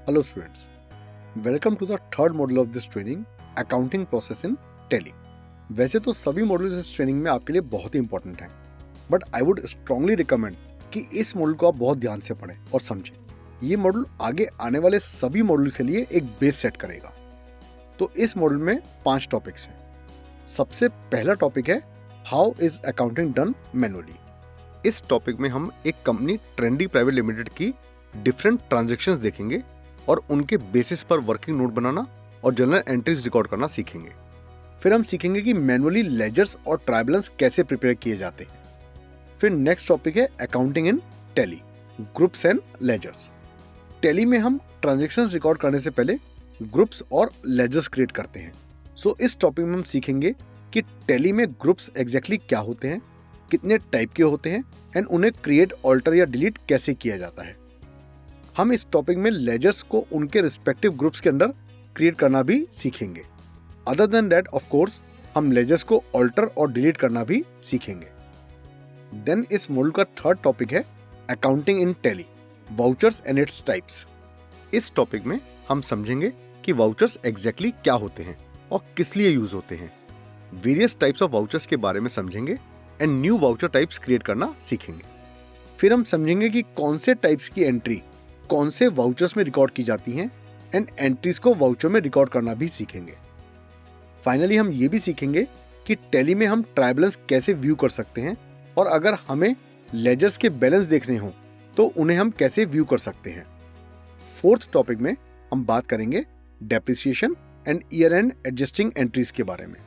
Hello students, welcome to the third module of this training, accounting process in Tally। वैसे तो सभी modules इस training में आपके लिए बहुत ही इंपॉर्टेंट हैं, but I would strongly recommend कि इस मॉड्यूल को आप बहुत ध्यान से पढ़ें और समझें। ये मॉड्यूल आगे आने वाले सभी मॉड्यूल के लिए एक बेस सेट करेगा। तो इस मॉड्यूल में 5 टॉपिक्स हैं। सबसे पहला टॉपिक है how is accounting done manually. इस टॉपिक में हम एक कंपनी ट्रेंडी प्राइवेट लिमिटेड की डिफरेंट ट्रांजैक्शंस देखेंगे और उनके बेसिस पर वर्किंग नोट बनाना और जर्नल एंट्रीज रिकॉर्ड करना सीखेंगे। फिर हम सीखेंगे कि मैनुअली लेजर्स और ट्रायल बैलेंस कैसे प्रिपेयर किए जाते हैं। फिर नेक्स्ट टॉपिक है accounting in Tally, groups and ledgers. Tally में हम ट्रांजैक्शंस रिकॉर्ड करने से पहले ग्रुप्स और लेजर्स क्रिएट करते हैं। सो इस टॉपिक में हम सीखेंगे कि टैली में ग्रुप्स एग्जैक्टली क्या होते हैं, कितने टाइप के होते हैं एंड उन्हें क्रिएट, ऑल्टर या डिलीट कैसे किया जाता है। हम इस टॉपिक में लेजर्स को उनके रिस्पेक्टिव ग्रुप्स के अंदर क्रिएट करना भी सीखेंगे। Other than that of course हम लेजर्स को ऑल्टर और डिलीट करना भी सीखेंगे। देन इस मॉड्यूल का थर्ड टॉपिक है accounting in tally, vouchers and its types. इस टॉपिक में हम समझेंगे कि वाउचर्स एग्जैक्टली क्या होते हैं और किस लिए यूज होते हैं। वेरियस टाइप्स ऑफ वाउचर्स के बारे में समझेंगे and new voucher types create करना सीखेंगे। फिर हम समझेंगे कि कौन से टाइप्स की एंट्री कौन से वाउचर्स में रिकॉर्ड की जाती हैं एंड एंट्रीज को वाउचर में रिकॉर्ड करना भी सीखेंगे। फाइनली हम ये भी सीखेंगे कि टैली में हम ट्रायल बैलेंस कैसे व्यू कर सकते हैं और अगर हमें लेजर्स के बैलेंस देखने हो तो उन्हें हम कैसे व्यू कर सकते हैं। फोर्थ टॉपिक में हम बात करेंगे depreciation and year and adjusting entries के बारे में।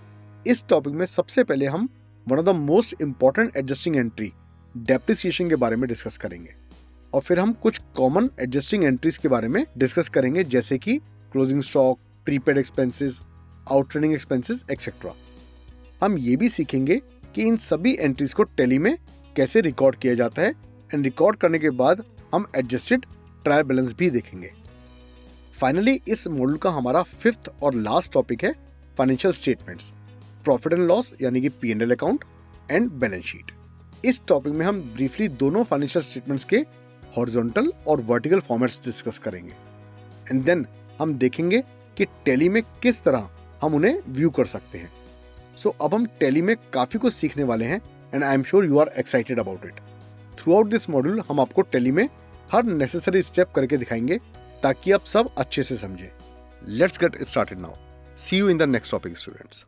इस टॉपिक में सबसे पहले हम one of the most important adjusting entry depreciation के बारे में डिस्कस करेंगे और फिर हम कुछ कॉमन एडजस्टिंग एंट्रीज के बारे में डिस्कस करेंगे, जैसे कि closing stock, prepaid expenses, outstanding expenses etcetera. हम ये भी सीखेंगे कि इन सभी एंट्रीज को टैली में कैसे रिकॉर्ड किया जाता है एंड रिकॉर्ड करने के बाद हम एडजस्टेड ट्रायल बैलेंस भी देखेंगे। फाइनली इस मॉड्यूल का हमारा फिफ्थ और लास्ट टॉपिक है financial statements, profit and loss यानी कि P&L account and balance sheet. इस टॉपिक में हम ब्रीफली दोनों फाइनेंशियल स्टेटमेंट्स के हॉरिजॉन्टल और वर्टिकल फॉर्मेट्स डिस्कस करेंगे एंड देन हम देखेंगे कि टैली में किस तरह हम उन्हें व्यू कर सकते हैं। सो अब हम टैली में काफी कुछ सीखने वाले हैं and I am sure you are excited about it. Throughout this module हम आपको टैली में हर नेसेसरी स्टेप करके दिखाएंगे ताकि आप सब अच्छे से समझें। Let's get started now. See you in the next topic students.